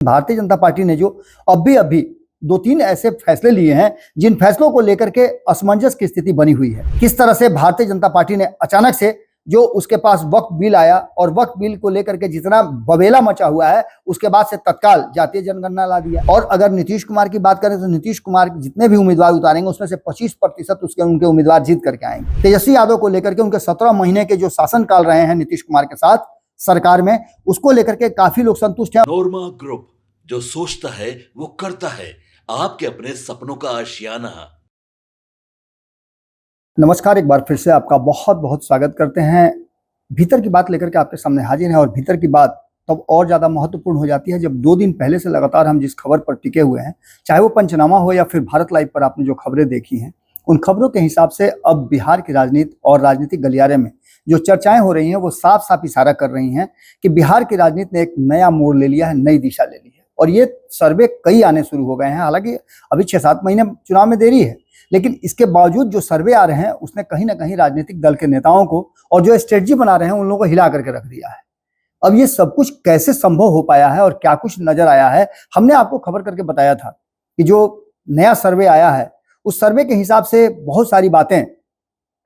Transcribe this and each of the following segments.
Bharatiya Janata party ने जो अभी दो तीन ऐसे फैसले लिए हैं जिन फैसलों को लेकर के असमंजस की स्थिति बनी हुई है। किस तरह से भारतीय जनता पार्टी ने अचानक से जो उसके पास वक्फ बिल आया और वक्फ बिल को लेकर के जितना बवेला मचा हुआ है उसके बाद से तत्काल जातीय जनगणना ला दिया। और अगर नीतीश कुमार की बात करें तो नीतीश कुमार जितने भी उम्मीदवार उतारेंगे उसमें से 25% उनके उम्मीदवार जीत करके आएंगे। तेजस्वी यादव को लेकर के उनके 17 महीने के जो शासनकाल रहे हैं नीतीश कुमार के साथ सरकार में, उसको लेकर के काफी लोग संतुष्ट हैं। नोरमा ग्रुप, जो सोचता है वो करता है, आपके अपने सपनों का आशियाना। नमस्कार, एक बार फिर से आपका बहुत बहुत स्वागत करते हैं। भीतर की बात लेकर के आपके सामने हाजिर हैं और भीतर की बात तब और ज्यादा महत्वपूर्ण हो जाती है जब 2 दिन पहले से लगातार हम जिस खबर पर टिके हुए हैं, चाहे वो पंचनामा हो या फिर भारत लाइव पर आपने जो खबरें देखी हैं, उन खबरों के हिसाब से अब बिहार की राजनीति और राजनीतिक गलियारे में जो चर्चाएं हो रही हैं वो साफ साफ इशारा कर रही हैं कि बिहार की राजनीति ने एक नया मोड़ ले लिया है, नई दिशा ले ली है। और ये सर्वे कई आने शुरू हो गए हैं। हालांकि अभी 6-7 महीने चुनाव में देरी है, लेकिन इसके बावजूद जो सर्वे आ रहे हैं उसने कहीं ना कहीं राजनीतिक दल के नेताओं को और जो स्ट्रेटजी बना रहे हैं उन लोगों को हिला करके रख दिया है। अब ये सब कुछ कैसे संभव हो पाया है और क्या कुछ नजर आया है, हमने आपको खबर करके बताया था कि जो नया सर्वे आया है उस सर्वे के हिसाब से बहुत सारी बातें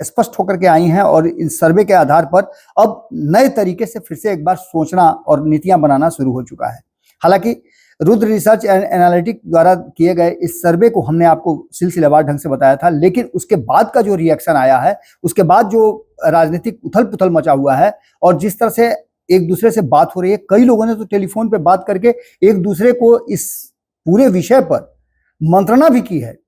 स्पष्ट होकर के आई हैं और इन सर्वे के आधार पर अब नए तरीके से फिर से एक बार सोचना और नीतियां बनाना शुरू हो चुका है। हालांकि रुद्र रिसर्च एंड एनालिटिक द्वारा किए गए इस सर्वे को हमने आपको सिलसिलेवार ढंग से बताया था, लेकिन उसके बाद का जो रिएक्शन आया है, उसके बाद जो राजनीतिक उथल पुथल मचा हुआ है और जिस तरह से एक दूसरे से बात हो रही है, कई लोगों ने तो टेलीफोन पे बात करके एक दूसरे को इस पूरे विषय पर मंत्रणा भी की है।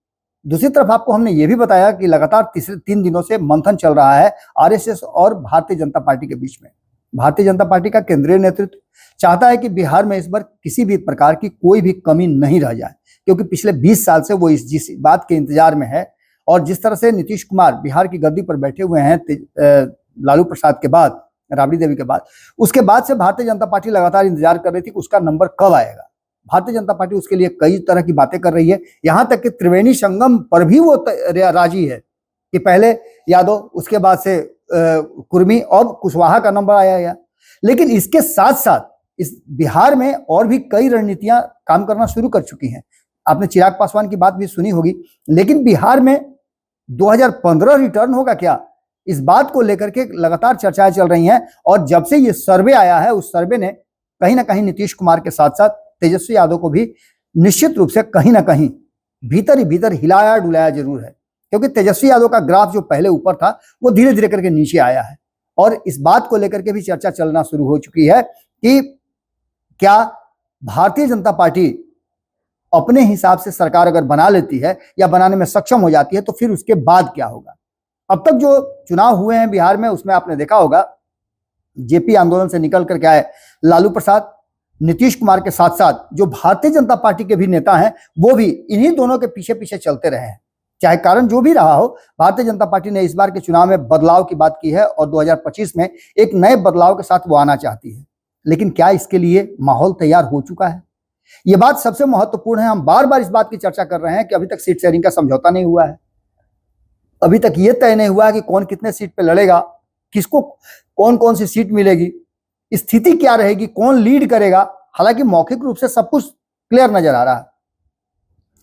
दूसरी तरफ आपको हमने ये भी बताया कि लगातार 3 दिनों से मंथन चल रहा है आरएसएस और भारतीय जनता पार्टी के बीच में। भारतीय जनता पार्टी का केंद्रीय नेतृत्व चाहता है कि बिहार में इस बार किसी भी प्रकार की कोई भी कमी नहीं रह जाए, क्योंकि पिछले 20 साल से वो जिस बात के इंतजार में है और जिस तरह से नीतीश कुमार बिहार की गद्दी पर बैठे हुए हैं लालू प्रसाद के बाद, राबड़ी देवी के बाद, उसके बाद से भारतीय जनता पार्टी लगातार इंतजार कर रही थी कि उसका नंबर कब आएगा। भारतीय जनता पार्टी उसके लिए कई तरह की बातें कर रही है, यहां तक कि त्रिवेणी संगम पर भी वो राजी है कि पहले यादव, उसके बाद से कुर्मी और कुशवाहा का नंबर आया। लेकिन इसके साथ साथ इस बिहार में और भी कई रणनीतियां काम करना शुरू कर चुकी हैं। आपने चिराग पासवान की बात भी सुनी होगी, लेकिन बिहार में 2015 रिटर्न होगा क्या, इस बात को लेकर के लगातार चर्चाएं चल रही हैं। और जब से ये सर्वे आया है उस सर्वे ने कहीं ना कहीं नीतीश कुमार के साथ साथ तेजस्वी यादव को भी निश्चित रूप से कहीं ना कहीं भीतर ही भीतर हिलाया डुलाया जरूर है, क्योंकि तेजस्वी यादव का ग्राफ जो पहले ऊपर था वो धीरे धीरे करके नीचे आया है। और इस बात को लेकर के भी चर्चा चलना शुरू हो चुकी है कि क्या भारतीय जनता पार्टी अपने हिसाब से सरकार अगर बना लेती है या बनाने में सक्षम हो जाती है तो फिर उसके बाद क्या होगा। अब तक जो चुनाव हुए हैं बिहार में उसमें आपने देखा होगा, जेपी आंदोलन से निकल करके आए लालू प्रसाद, नीतीश कुमार के साथ साथ जो भारतीय जनता पार्टी के भी नेता हैं वो भी इन्हीं दोनों के पीछे पीछे चलते रहे हैं। चाहे कारण जो भी रहा हो, भारतीय जनता पार्टी ने इस बार के चुनाव में बदलाव की बात की है और 2025 में एक नए बदलाव के साथ वो आना चाहती है। लेकिन क्या इसके लिए माहौल तैयार हो चुका है, ये बात सबसे महत्वपूर्ण है। हम बार बार इस बात की चर्चा कर रहे हैं कि अभी तक सीट शेयरिंग का समझौता नहीं हुआ है, अभी तक ये तय नहीं हुआ कि कौन कितने सीट पे लड़ेगा, किसको कौन कौन सी सीट मिलेगी, स्थिति क्या रहेगी, कौन लीड करेगा। हालांकि मौखिक रूप से सब कुछ क्लियर नजर आ रहा है,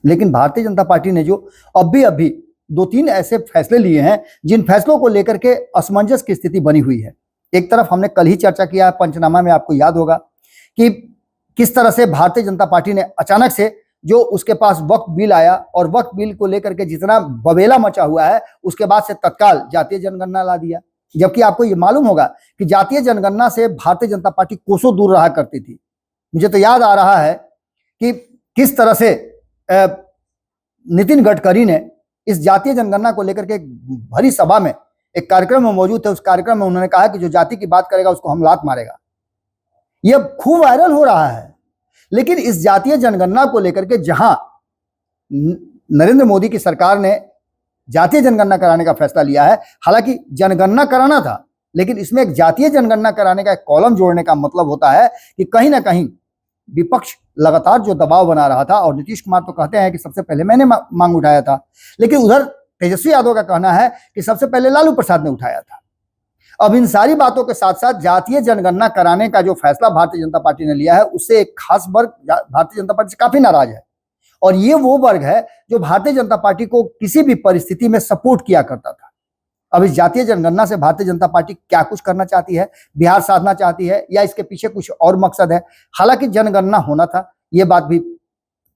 लेकिन भारतीय जनता पार्टी ने जो अभी 2-3 ऐसे फैसले लिए हैं जिन फैसलों को लेकर के असमंजस की स्थिति बनी हुई है। एक तरफ हमने कल ही चर्चा किया है पंचनामा में, आपको याद होगा कि किस तरह से भारतीय जनता पार्टी ने अचानक से जो उसके पास वक्फ बिल आया और वक्फ बिल को लेकर के जितना बवेला मचा हुआ है उसके बाद से तत्काल जातीय जनगणना ला दिया। जबकि आपको ये मालूम होगा कि जातीय जनगणना से भारतीय जनता पार्टी कोसों दूर रहा करती थी। मुझे तो याद आ रहा है कि किस तरह से नितिन गडकरी ने इस जातीय जनगणना को लेकर के भरी सभा में एक कार्यक्रम में मौजूद थे। उस कार्यक्रम में उन्होंने कहा कि जो जाति की बात करेगा उसको हम लात मारेगा। यह खूब वायरल हो रहा है। लेकिन इस जातीय जनगणना को लेकर के जहां नरेंद्र मोदी की सरकार ने जातीय जनगणना कराने का फैसला लिया है, हालांकि जनगणना कराना था, लेकिन इसमें एक जातीय जनगणना कराने का एक कॉलम जोड़ने का मतलब होता है कि कहीं ना कहीं विपक्ष लगातार जो दबाव बना रहा था, और नीतीश कुमार तो कहते हैं कि सबसे पहले मैंने मांग उठाया था, लेकिन उधर तेजस्वी यादव का कहना है कि सबसे पहले लालू प्रसाद ने उठाया था। अब इन सारी बातों के साथ साथ जातीय जनगणना कराने का जो फैसला भारतीय जनता पार्टी ने लिया है, उससे एक खास वर्ग भारतीय जनता पार्टी से काफी नाराज है। और ये वो वर्ग है जो भारतीय जनता पार्टी को किसी भी परिस्थिति में सपोर्ट किया करता था। अब इस जातीय जनगणना से भारतीय जनता पार्टी क्या कुछ करना चाहती है, बिहार साधना चाहती है, या इसके पीछे कुछ और मकसद है? हालांकि जनगणना होना था, ये बात भी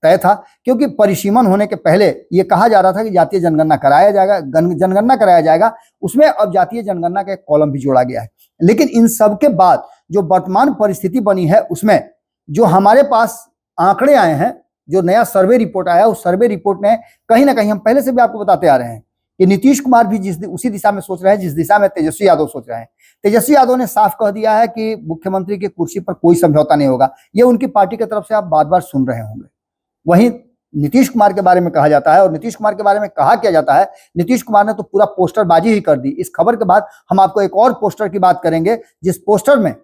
तय था, क्योंकि परिसीमन होने के पहले ये कहा जा रहा था कि जातीय जनगणना कराया जाएगा, जनगणना कराया जाएगा। उसमें अब जातीय जनगणना का एक कॉलम भी जोड़ा गया है। लेकिन इन सब के बाद जो वर्तमान परिस्थिति बनी है, उसमें जो हमारे पास आंकड़े आए हैं, जो नया सर्वे रिपोर्ट आया, उस सर्वे रिपोर्ट ने कहीं ना कहीं, हम पहले से भी आपको बताते आ रहे हैं कि नीतीश कुमार भी उसी दिशा में सोच रहे हैं जिस दिशा में तेजस्वी यादव सोच रहे हैं। तेजस्वी यादव ने साफ कह दिया है कि मुख्यमंत्री की कुर्सी पर कोई समझौता नहीं होगा। ये उनकी पार्टी की तरफ से आप बार बार सुन रहे होंगे। वहीं नीतीश कुमार के बारे में कहा जाता है, और नीतीश कुमार के बारे में कहा क्या जाता है, नीतीश कुमार ने तो पूरा पोस्टरबाजी ही कर दी। इस खबर के बाद हम आपको एक और पोस्टर की बात करेंगे, जिस पोस्टर में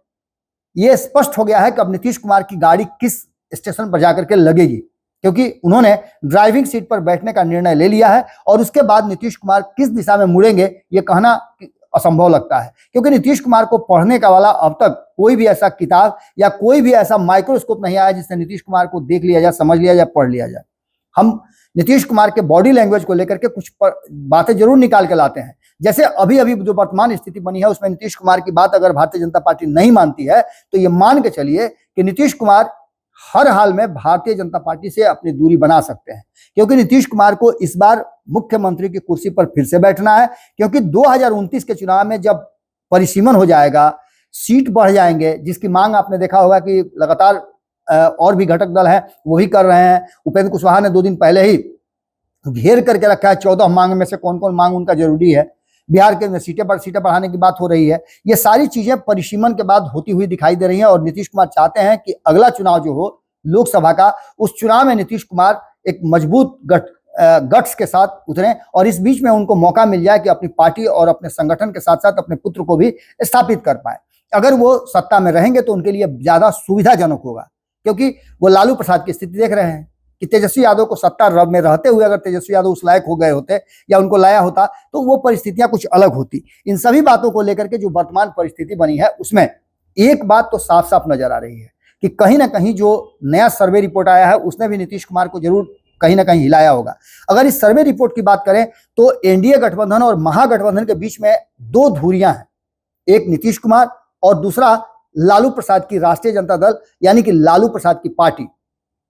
यह स्पष्ट हो गया है कि अब नीतीश कुमार की गाड़ी किस स्टेशन पर जाकर के लगेगी, क्योंकि उन्होंने ड्राइविंग सीट पर बैठने का निर्णय ले लिया है। और उसके बाद नीतीश कुमार किस दिशा में मुड़ेंगे, ये कहना असंभव लगता है, क्योंकि नीतीश कुमार को पढ़ने का वाला अब तक कोई भी ऐसा किताब या कोई भी ऐसा माइक्रोस्कोप नहीं आया जिससे नीतीश कुमार को देख लिया जाए, समझ लिया जाए, पढ़ लिया जाए। हम नीतीश कुमार के बॉडी लैंग्वेज को लेकर के कुछ बातें जरूर निकाल के लाते हैं। जैसे अभी अभी जो वर्तमान स्थिति बनी है, उसमें नीतीश कुमार की बात अगर भारतीय जनता पार्टी नहीं मानती है, तो ये मान के चलिए कि नीतीश कुमार हर हाल में भारतीय जनता पार्टी से अपनी दूरी बना सकते हैं, क्योंकि नीतीश कुमार को इस बार मुख्यमंत्री की कुर्सी पर फिर से बैठना है। क्योंकि 2029 के चुनाव में जब परिसीमन हो जाएगा, सीट बढ़ जाएंगे, जिसकी मांग आपने देखा होगा कि लगातार और भी घटक दल हैं वो ही कर रहे हैं। उपेंद्र कुशवाहा ने 2 दिन पहले ही घेर करके रखा है 14 मांग में से कौन कौन मांग उनका जरूरी है। बिहार के सीटें बढ़ाने की बात हो रही है। ये सारी चीजें परिसीमन के बाद होती हुई दिखाई दे रही हैं, और नीतीश कुमार चाहते हैं कि अगला चुनाव जो हो लोकसभा का, उस चुनाव में नीतीश कुमार एक मजबूत गट्स के साथ उतरें, और इस बीच में उनको मौका मिल जाए कि अपनी पार्टी और अपने संगठन के साथ साथ अपने पुत्र को भी स्थापित कर पाए। अगर वो सत्ता में रहेंगे तो उनके लिए ज्यादा सुविधाजनक होगा, क्योंकि वो लालू प्रसाद की स्थिति देख रहे हैं कि तेजस्वी यादव को सत्ता में रहते हुए अगर तेजस्वी यादव उस लायक हो गए होते या उनको लाया होता, तो वो परिस्थितियां कुछ अलग होती। इन सभी बातों को लेकर के जो वर्तमान परिस्थिति बनी है, उसमें एक बात तो साफ साफ नजर आ रही है कि कहीं ना कहीं जो नया सर्वे रिपोर्ट आया है, उसने भी नीतीश कुमार को जरूर कहीं ना कहीं हिलाया होगा। अगर इस सर्वे रिपोर्ट की बात करें तो एनडीए गठबंधन और महागठबंधन के बीच में 2 धुरियां हैं, एक नीतीश कुमार और दूसरा लालू प्रसाद की राष्ट्रीय जनता दल, यानी कि लालू प्रसाद की पार्टी,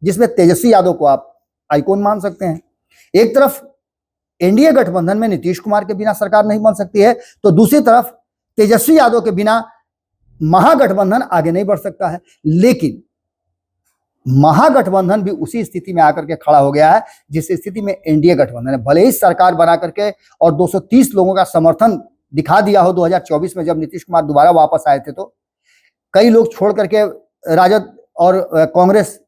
जिसमें तेजस्वी यादव को आप आइकॉन मान सकते हैं। एक तरफ एनडीए गठबंधन में नीतीश कुमार के बिना सरकार नहीं बन सकती है, तो दूसरी तरफ तेजस्वी यादव के बिना महागठबंधन आगे नहीं बढ़ सकता है। लेकिन महागठबंधन भी उसी स्थिति में आकर के खड़ा हो गया है जिस स्थिति में एनडीए गठबंधन है। भले ही सरकार बना करके और 230 लोगों का समर्थन दिखा दिया हो 2024 में, जब नीतीश कुमार दोबारा वापस आए थे, तो कई लोग छोड़ करके राजद और कांग्रेस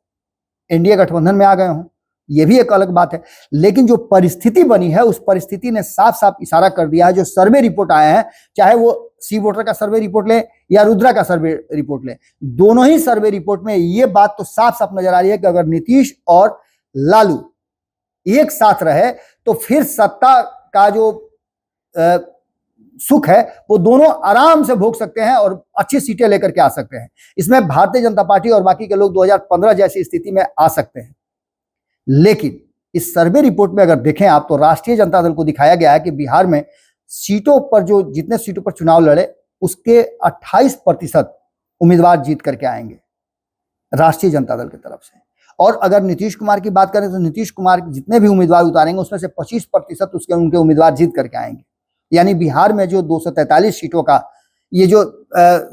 एनडीए गठबंधन में आ गए हों, ये भी एक अलग बात है। लेकिन जो परिस्थिति बनी है, उस परिस्थिति ने साफ साफ इशारा कर दिया है। जो सर्वे रिपोर्ट आए हैं, चाहे वो सी वोटर का सर्वे रिपोर्ट ले या रुद्रा का सर्वे रिपोर्ट ले, दोनों ही सर्वे रिपोर्ट में ये बात तो साफ साफ नजर आ रही है कि अगर नीतीश और लालू एक साथ रहे तो फिर सत्ता का जो सुख है वो दोनों आराम से भोग सकते हैं और अच्छी सीटें लेकर के आ सकते हैं। इसमें भारतीय जनता पार्टी और बाकी के लोग 2015 जैसी स्थिति में आ सकते हैं। लेकिन इस सर्वे रिपोर्ट में अगर देखें आप, तो राष्ट्रीय जनता दल को दिखाया गया है कि बिहार में सीटों पर, जो जितने सीटों पर चुनाव लड़े, उसके 28% उम्मीदवार जीत करके आएंगे राष्ट्रीय जनता दल की तरफ से। और अगर नीतीश कुमार की बात करें तो नीतीश कुमार जितने भी उम्मीदवार उतारेंगे, उसमें से 25% उनके उम्मीदवार जीत करके आएंगे। यानी बिहार में जो 243 सीटों का ये जो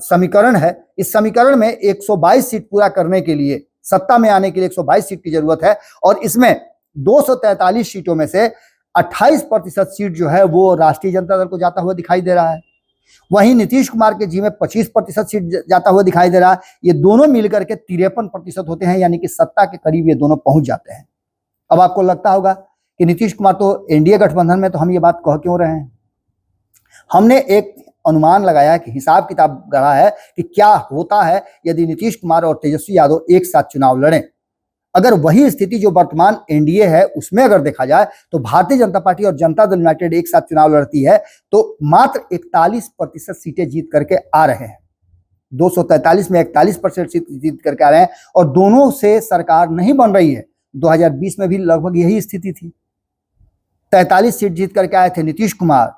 समीकरण है, इस समीकरण में 122 सीट पूरा करने के लिए, सत्ता में आने के लिए 122 सीट की जरूरत है, और इसमें 243 सीटों में से 28% सीट जो है वो राष्ट्रीय जनता दल को जाता हुआ दिखाई दे रहा है। वहीं नीतीश कुमार के जी में 25% सीट जाता हुआ दिखाई दे रहा है। ये दोनों मिलकर के 53% होते हैं, यानी कि सत्ता के करीब ये दोनों पहुंच जाते हैं। अब आपको लगता होगा कि नीतीश कुमार तो एनडीए गठबंधन में, तो हम ये बात कह क्यों रहे हैं? हमने एक अनुमान लगाया कि हिसाब किताब गढ़ा है कि क्या होता है यदि नीतीश कुमार और तेजस्वी यादव एक साथ चुनाव लड़ें। अगर वही स्थिति जो वर्तमान एनडीए है उसमें अगर देखा जाए तो भारतीय जनता पार्टी और जनता दल यूनाइटेड एक साथ चुनाव लड़ती है तो मात्र 41% सीटें जीत करके आ रहे हैं। 243 में 41% सीट जीत करके आ रहे हैं और दोनों से सरकार नहीं बन रही है। 2020 में भी लगभग यही स्थिति थी। 43 सीट जीत करके आए थे नीतीश कुमार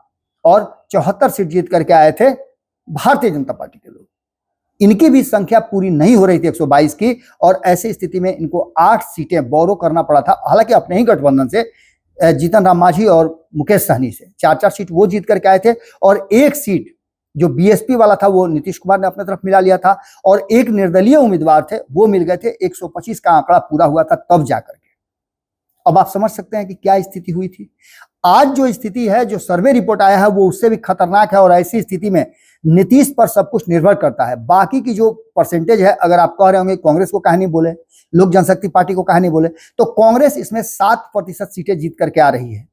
और 74 सीट जीत करके आए थे भारतीय जनता पार्टी के लोग। इनकी भी संख्या पूरी नहीं हो रही थी 122 की और ऐसी स्थिति में इनको 8 सीटें बोरो करना पड़ा था, हालांकि अपने ही गठबंधन से जीतन राम मांझी और मुकेश सहनी से 4-4 सीट वो जीत करके आए थे और एक सीट जो बीएसपी वाला था वो नीतीश कुमार ने अपने तरफ मिला लिया था और एक निर्दलीय उम्मीदवार थे वो मिल गए थे। 125 का आंकड़ा पूरा हुआ था तब जाकर के। अब आप समझ सकते हैं कि क्या स्थिति हुई थी। आज जो स्थिति है, जो सर्वे रिपोर्ट आया है वो उससे भी खतरनाक है और ऐसी स्थिति में नीतीश पर सब कुछ निर्भर करता है। बाकी की जो परसेंटेज है, अगर आप कह रहे होंगे कांग्रेस को काहे नहीं बोले, लोक जनशक्ति पार्टी को काहे नहीं बोले, तो कांग्रेस इसमें 7% सीटें जीत करके आ रही है।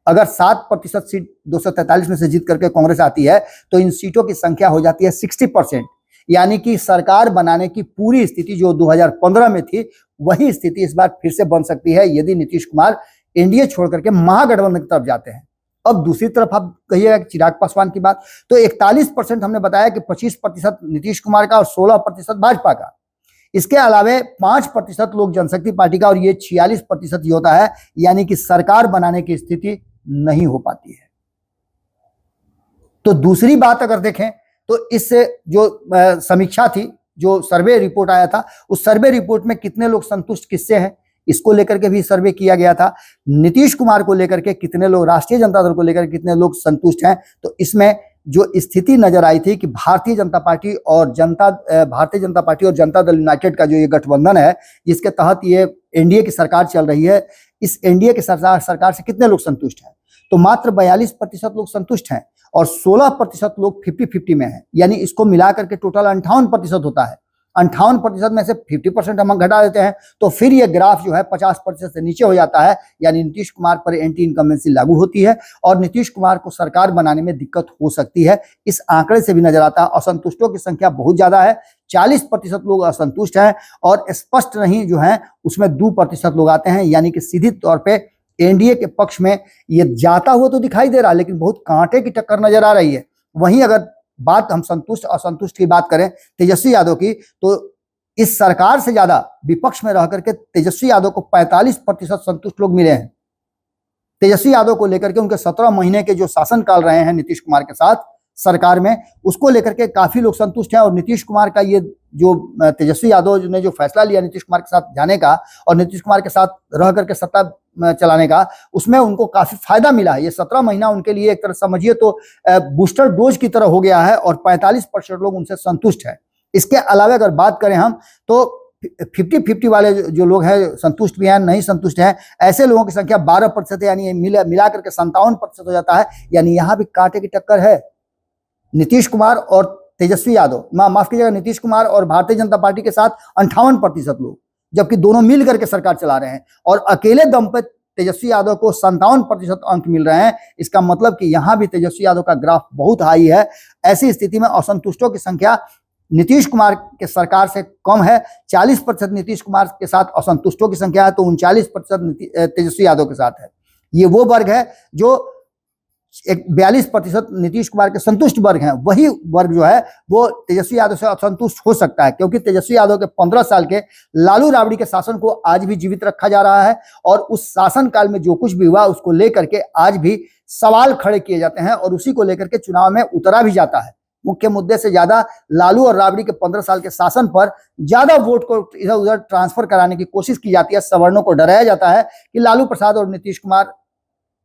अगर 7% सीट 243 में से जीत करके कांग्रेस आती है तो इन सीटों की संख्या हो जाती है 60%, यानी कि सरकार बनाने की पूरी स्थिति जो 2015 में थी वही स्थिति इस बार फिर से बन सकती है यदि नीतीश कुमार एनडीए छोड़ करके महागठबंधन की तरफ जाते हैं। अब दूसरी तरफ आप कहिएगा चिराग पासवान की बात, तो 41% हमने बताया कि 25% नीतीश कुमार का और 16% भाजपा का। इसके अलावे 5% लोक जनशक्ति पार्टी का और ये 46% ही होता है, यानी कि सरकार बनाने की स्थिति नहीं हो पाती है। तो दूसरी बात अगर देखें तो इस जो समीक्षा थी, जो सर्वे रिपोर्ट आया था, उस सर्वे रिपोर्ट में कितने लोग संतुष्ट किससे हैं इसको लेकर के भी सर्वे किया गया था। नीतीश कुमार को लेकर के कितने लोग, राष्ट्रीय जनता दल को लेकर कितने लोग संतुष्ट हैं, तो इसमें जो स्थिति नजर आई थी कि भारतीय जनता पार्टी और जनता दल यूनाइटेड का जो ये गठबंधन है जिसके तहत ये एनडीए की सरकार चल रही है, इस एनडीए की सरकार से कितने लोग संतुष्ट हैं, तो मात्र 42% लोग संतुष्ट हैं और 16% लोग 50-50 में हैं, यानी इसको मिला करके टोटल 58% होता है। 58% में से 50% हम घटा देते हैं तो फिर ये ग्राफ जो है 50% से नीचे हो जाता है, यानी नीतीश कुमार पर एंटी इनकम्बेंसी लागू होती है और नीतीश कुमार को सरकार बनाने में दिक्कत हो सकती है। इस आंकड़े से भी नजर आता है असंतुष्टों की संख्या बहुत ज्यादा है। 40% लोग असंतुष्ट हैं और स्पष्ट नहीं जो है उसमें 2% लोग आते हैं, यानी कि सीधी तौर पर एनडीए के पक्ष में ये जाता हुआ तो दिखाई दे रहा है लेकिन बहुत कांटे की टक्कर नजर आ रही है। वहीं अगर बात हम संतुष्ट असंतुष्ट की बात करें तेजस्वी यादव की, तो इस सरकार से ज्यादा विपक्ष में रह करके तेजस्वी यादव को 45% संतुष्ट लोग मिले हैं। तेजस्वी यादव को लेकर के उनके 17 महीने के जो शासन काल रहे हैं नीतीश कुमार के साथ सरकार में, उसको लेकर के काफी लोग संतुष्ट हैं और नीतीश कुमार का ये जो तेजस्वी यादव ने जो फैसला लिया नीतीश कुमार के साथ जाने का और नीतीश कुमार के साथ रह करके सत्ता चलाने का, उसमें उनको काफी फायदा मिला है। ये 17 महीना उनके लिए एक तरह समझिए तो बूस्टर डोज की तरह हो गया है और 45% लोग उनसे संतुष्ट है। इसके अलावा अगर बात करें हम तो 50-50 वाले जो लोग हैं संतुष्ट भी हैं नहीं संतुष्ट हैं, ऐसे लोगों की संख्या 12% है, यानी मिला करके 57% हो जाता है, यानी यहाँ भी कांटे की टक्कर है। नीतीश कुमार और तेजस्वी यादव, माफ कीजिएगा, नीतीश कुमार और भारतीय जनता पार्टी के साथ 58% लोग, जबकि दोनों मिल करके सरकार चला रहे हैं और अकेले दम पर तेजस्वी यादव को 57% अंक मिल रहे हैं। इसका मतलब कि यहां भी तेजस्वी यादव का ग्राफ बहुत हाई है। ऐसी स्थिति में असंतुष्टों की संख्या नीतीश कुमार के सरकार से कम है। 40% नीतीश कुमार के साथ असंतुष्टों की संख्या है तो 39% तेजस्वी यादव के साथ है। ये वो वर्ग है जो 42% नीतीश कुमार के संतुष्ट वर्ग हैं, वही वर्ग जो है वो तेजस्वी यादव से असंतुष्ट हो सकता है, क्योंकि तेजस्वी यादव के 15 साल के लालू राबड़ी के शासन को आज भी जीवित रखा जा रहा है और उस शासन काल में जो कुछ भी हुआ उसको लेकर के आज भी सवाल खड़े किए जाते हैं और उसी को लेकर के चुनाव में उतरा भी जाता है। मुख्य मुद्दे से ज्यादा लालू और राबड़ी के 15 साल के शासन पर ज्यादा वोट को इधर उधर ट्रांसफर कराने की कोशिश की जाती है। सवर्णों को डराया जाता है कि लालू प्रसाद और नीतीश कुमार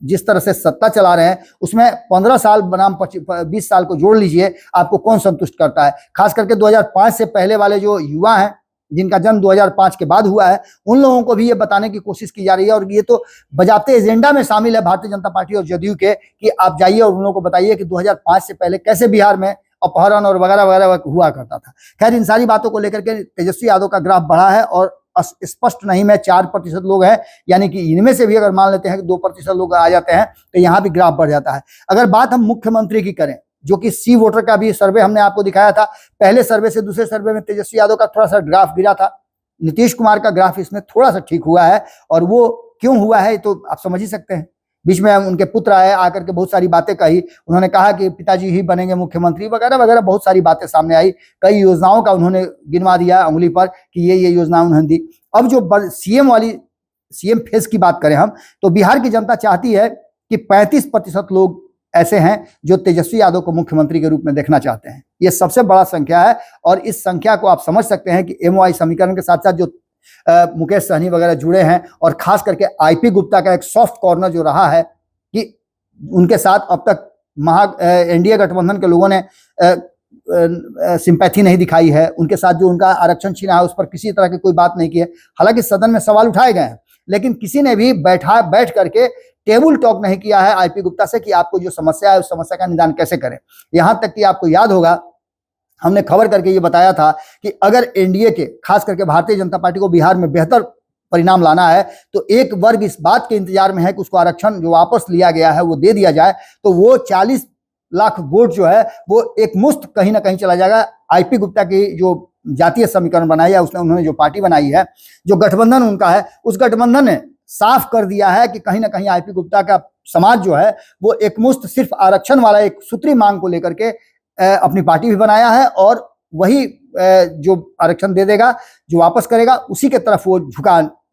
जिस तरह से सत्ता चला रहे हैं उसमें 15 साल बनाम 20 साल को जोड़ लीजिए, आपको कौन संतुष्ट करता है। खास करके 2005 से पहले वाले जो युवा हैं जिनका जन्म 2005 के बाद हुआ है, उन लोगों को भी ये बताने की कोशिश की जा रही है और ये तो बजाते एजेंडा में शामिल है भारतीय जनता पार्टी और जदयू के कि आप जाइए और उन लोगों को बताइए कि 2005 से पहले कैसे बिहार में अपहरण और वगैरह वगैरह हुआ करता था। खैर, इन सारी बातों को लेकर के तेजस्वी यादव का ग्राफ बढ़ा है और स्पष्ट नहीं में 4% लोग हैं, यानी कि इनमें से भी अगर मान लेते हैं कि 2% लोग आ जाते हैं तो यहाँ भी ग्राफ बढ़ जाता है। अगर बात हम मुख्यमंत्री की करें, जो कि सी वोटर का भी सर्वे हमने आपको दिखाया था, पहले सर्वे से दूसरे सर्वे में तेजस्वी यादव का थोड़ा सा ग्राफ गिरा था, नीतीश कुमार का ग्राफ इसमें थोड़ा सा ठीक हुआ है, और वो क्यों हुआ है तो आप समझ ही सकते हैं। बीच में उनके पुत्र आए, आकर के बहुत सारी बातें कही, उन्होंने कहा कि पिताजी ही बनेंगे मुख्यमंत्री वगैरह वगैरह, बहुत सारी बातें सामने आई। कई योजनाओं का उन्होंने गिनवा दिया उंगली पर कि ये योजना उन्होंने दी। अब जो सीएम फेज की बात करें हम, तो बिहार की जनता चाहती है कि 35% लोग ऐसे हैं जो तेजस्वी यादव को मुख्यमंत्री के रूप में देखना चाहते हैं। ये सबसे बड़ा संख्या है, और इस संख्या को आप समझ सकते हैं कि एमओआई समीकरण के साथ साथ जो मुकेश सहनी वगैरह जुड़े हैं, और खास करके आईपी गुप्ता का एक सॉफ्ट कॉर्नर जो रहा है कि उनके साथ अब तक एनडीए गठबंधन के लोगों ने सिंपैथी नहीं दिखाई है, उनके साथ जो उनका आरक्षण छीना है उस पर किसी तरह की कोई बात नहीं की है। हालांकि सदन में सवाल उठाए गए हैं, लेकिन किसी ने भी बैठ करके टेबल टॉक नहीं किया है आईपी गुप्ता से कि आपको जो समस्या है उस समस्या का निदान कैसे करें। यहां तक कि आपको याद होगा, हमने खबर करके ये बताया था कि अगर एनडीए के, खास करके भारतीय जनता पार्टी को बिहार में बेहतर परिणाम लाना है, तो एक वर्ग इस बात के इंतजार में है कि उसको आरक्षण जो वापस लिया गया है वो दे दिया जाए, तो वो 40 लाख वोट जो है वो एक मुश्त कहीं ना कहीं चला जाएगा। आईपी गुप्ता की जो जातीय समीकरण बनाई है, उन्होंने जो पार्टी बनाई है, जो गठबंधन उनका है, उस गठबंधन ने साफ कर दिया है कि कहीं ना कहीं आईपी गुप्ता का समाज जो है वो एकमुश्त सिर्फ आरक्षण वाला एक सूत्री मांग को लेकर के अपनी पार्टी भी बनाया है, और वही जो आरक्षण दे देगा, जो वापस करेगा, उसी के तरफ वो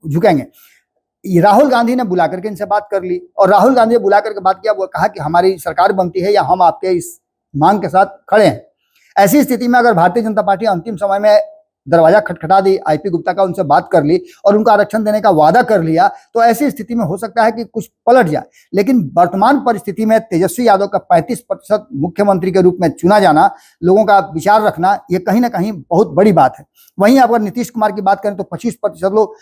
झुकेंगे। राहुल गांधी ने बुला करके इनसे बात कर ली, और राहुल गांधी ने बुला करके बात किया, वो कहा कि हमारी सरकार बनती है या हम आपके इस मांग के साथ खड़े हैं। ऐसी स्थिति में अगर भारतीय जनता पार्टी अंतिम समय में दरवाजा खटखटा दी, आईपी गुप्ता का उनसे बात कर ली और उनका आरक्षण देने का वादा कर लिया, तो ऐसी स्थिति में हो सकता है कि कुछ पलट जाए। लेकिन वर्तमान परिस्थिति में तेजस्वी यादव का 35% मुख्यमंत्री के रूप में चुना जाना, लोगों का विचार रखना, ये कहीं ना कहीं बहुत बड़ी बात है। वहीं अगर नीतीश कुमार की बात करें तो 25% लोग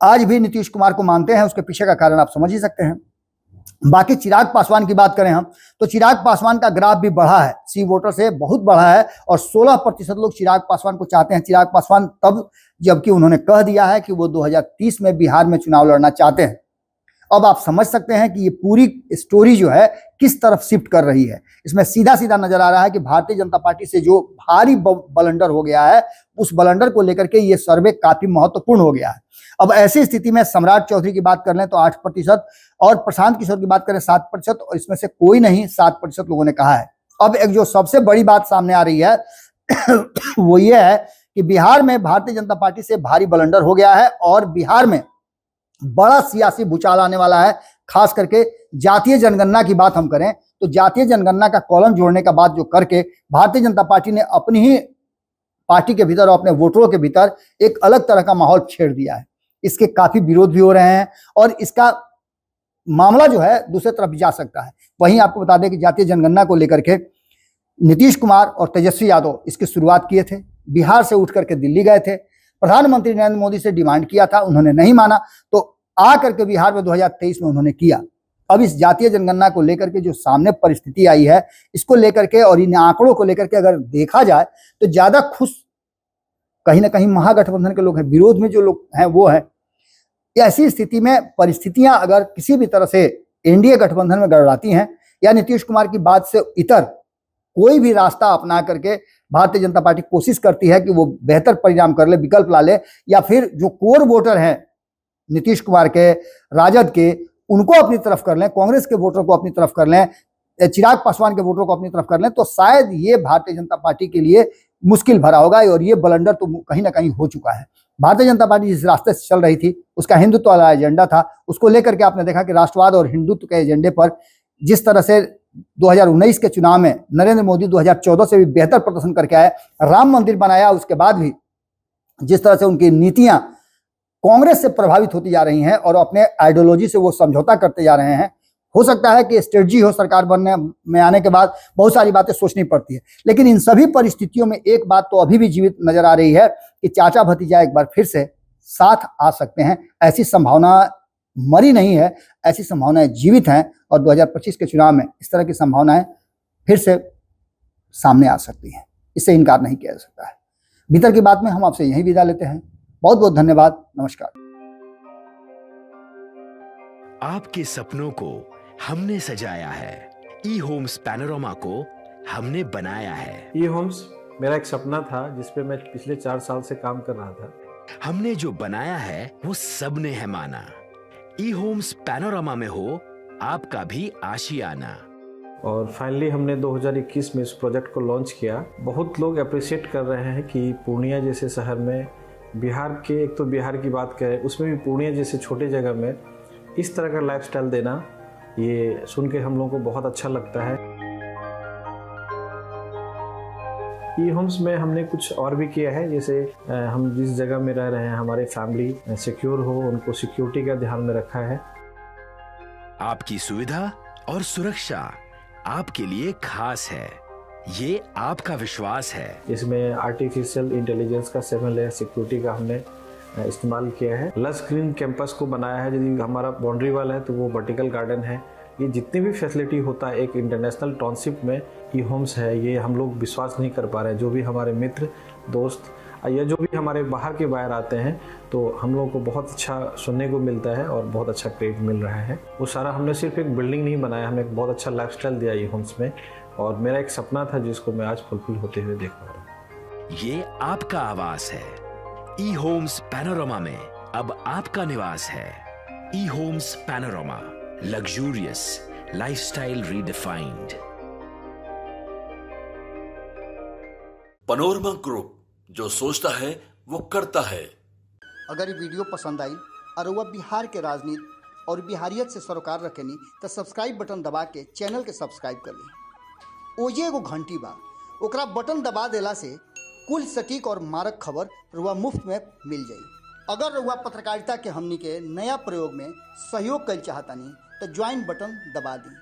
आज भी नीतीश कुमार को मानते हैं। उसके पीछे का कारण आप समझ ही सकते हैं। बाकी चिराग पासवान की बात करें हम, तो चिराग पासवान का ग्राफ भी बढ़ा है, सी वोटर से बहुत बढ़ा है, और 16% लोग चिराग पासवान को चाहते हैं। चिराग पासवान तब जबकि उन्होंने कह दिया है कि वो 2030 में बिहार में चुनाव लड़ना चाहते हैं। अब आप समझ सकते हैं कि ये पूरी स्टोरी जो है किस तरफ शिफ्ट कर रही है। इसमें सीधा सीधा नजर आ रहा है कि भारतीय जनता पार्टी से जो भारी बलंडर हो गया है, उस बलंडर को लेकर के ये सर्वे काफी महत्वपूर्ण हो गया है। अब ऐसी स्थिति में सम्राट चौधरी की बात कर लें तो 8%, और प्रशांत किशोर की बात करें 7%, और इसमें से कोई नहीं 7% लोगों ने कहा है। अब एक जो सबसे बड़ी बात सामने आ रही है वो ये है कि बिहार में भारतीय जनता पार्टी से भारी बलंडर हो गया है, और बिहार में बड़ा सियासी भूचाल आने वाला है। खास करके जातीय जनगणना की बात हम करें तो जातीय जनगणना का कॉलम जोड़ने का बात जो करके भारतीय जनता पार्टी ने अपनी ही पार्टी के भीतर और अपने वोटरों के भीतर एक अलग तरह का माहौल छेड़ दिया है। इसके काफी विरोध भी हो रहे हैं, और इसका मामला जो है दूसरे तरफ भी जा सकता है। वहीं आपको बता दें कि जातीय जनगणना को लेकर के नीतीश कुमार और तेजस्वी यादव इसकी शुरुआत किए थे। बिहार से उठ करके दिल्ली गए थे, प्रधानमंत्री नरेंद्र मोदी से डिमांड किया था, उन्होंने नहीं माना, तो आ करके बिहार में 2023 में उन्होंने किया। अब इस जातीय जनगणना को लेकर के जो सामने परिस्थिति आई है, इसको लेकर के और इन आंकड़ों को लेकर के अगर देखा जाए तो ज्यादा खुश कहीं ना कहीं महागठबंधन के लोग हैं, विरोध में जो लोग हैं वो है। ऐसी स्थिति में परिस्थितियां अगर किसी भी तरह से एनडीए गठबंधन में गड़बड़ाती हैं, या नीतीश कुमार की बात से इतर कोई भी रास्ता अपना करके भारतीय जनता पार्टी कोशिश करती है कि वो बेहतर परिणाम कर ले, विकल्प ला ले, या फिर जो कोर वोटर हैं नीतीश कुमार के, राजद के, उनको अपनी तरफ कर लें, कांग्रेस के वोटर को अपनी तरफ कर लें, चिराग पासवान के वोटर को अपनी तरफ कर लें, तो शायद ये भारतीय जनता पार्टी के लिए मुश्किल भरा होगा। और ये बलंडर तो कहीं ना कहीं हो चुका है। भारतीय जनता पार्टी जिस रास्ते से चल रही थी, उसका हिंदुत्व वाला एजेंडा था, उसको लेकर के आपने देखा कि राष्ट्रवाद और हिंदुत्व के एजेंडे पर जिस तरह से 2019 के चुनाव में नरेंद्र मोदी 2014 से भी बेहतर प्रदर्शन करके आए, राम मंदिर बनाया, उसके बाद भी जिस तरह से उनकी नीतियां कांग्रेस से प्रभावित होती जा रही हैं और अपने आइडियोलॉजी से वो समझौता करते जा रहे हैं। हो सकता है कि स्ट्रेटजी हो सरकार बनने में आने के बाद बहुत सारी बातें सोचनी पड़ती है, लेकिन इन सभी परिस्थितियों में एक बात तो अभी भी जीवित नजर आ रही है कि चाचा भतीजा एक बार फिर से साथ आ सकते हैं। ऐसी संभावना मरी नहीं है, ऐसी संभावनाएं जीवित हैं, और 2025 के चुनाव में इस तरह की संभावनाएं फिर से सामने आ सकती हैं। इससे इनकार नहीं किया जा सकता है। भीतर की बात में हम आपसे यही विदा लेते हैं। बहुत बहुत धन्यवाद, नमस्कार। आपके सपनों को हमने सजाया है, ई होम्स पैनोरामा को हमने बनाया है। ई होम्स मेरा एक सपना था जिस पे मैं पिछले 4 साल से काम कर रहा था। हमने जो बनाया है वो सबने है माना। ई होम्स पैनोरामा में हो आपका भी आशियाना। और फाइनली हमने 2021 में इस प्रोजेक्ट को लॉन्च किया। बहुत लोग अप्रिशिएट कर रहे हैं कि पूर्णिया जैसे शहर में, बिहार के, एक तो बिहार की बात करें उसमें भी पूर्णिया जैसे छोटे जगह में इस तरह का लाइफस्टाइल देना, ये सुन के हम लोगों को बहुत अच्छा लगता है। ई होम्स में हमने कुछ और भी किया है, जैसे हम जिस जगह में रह रहे हैं हमारे फैमिली सिक्योर हो, उनको सिक्योरिटी का ध्यान में रखा है। आपकी सुविधा और सुरक्षा आपके लिए खास है, ये आपका विश्वास है। इसमें आर्टिफिशियल इंटेलिजेंस का 7 लेयर सिक्योरिटी का हमने इस्तेमाल किया है। लस ग्रीन कैंपस को बनाया है। यदि हमारा बाउंड्री वाल है तो वो वर्टिकल गार्डन है। ये जितनी भी फैसिलिटी होता है एक इंटरनेशनल टाउनशिप में ई होम्स है, ये हम लोग विश्वास नहीं कर पा रहे हैं। जो भी हमारे मित्र दोस्त या जो भी हमारे बाहर के बाहर आते हैं तो हम लोगों को बहुत अच्छा सुनने को मिलता है और बहुत अच्छा क्रेडिट मिल रहा है। वो सारा हमने सिर्फ एक बिल्डिंग नहीं बनाया, हमें एक बहुत अच्छा लाइफस्टाइल दिया ई होम्स में, और मेरा एक सपना था जिसको मैं आज फुलफिल होते हुए देख पा रहा हूँ। ये आपका आवास है। ई होम्स पैनोरामा में अब आपका निवास है। E homes panorama, luxurious lifestyle redefined. Panorama group, जो सोचता है वो करता है। अगर ये वीडियो पसंद आई और वह बिहार के राजनीति और बिहारियत से सरोकार रखेनी तो सब्सक्राइब बटन दबा के चैनल के सब्सक्राइब कर ली। ओजे एगो घंटी बा, ओकरा बटन दबा देला से कुल सटीक और मारक खबर रुआ मुफ्त में मिल जाई। अगर रुआ पत्रकारिता के हमनी के नया प्रयोग में सहयोग कर चाहतानी तो ज्वाइन बटन दबा दी।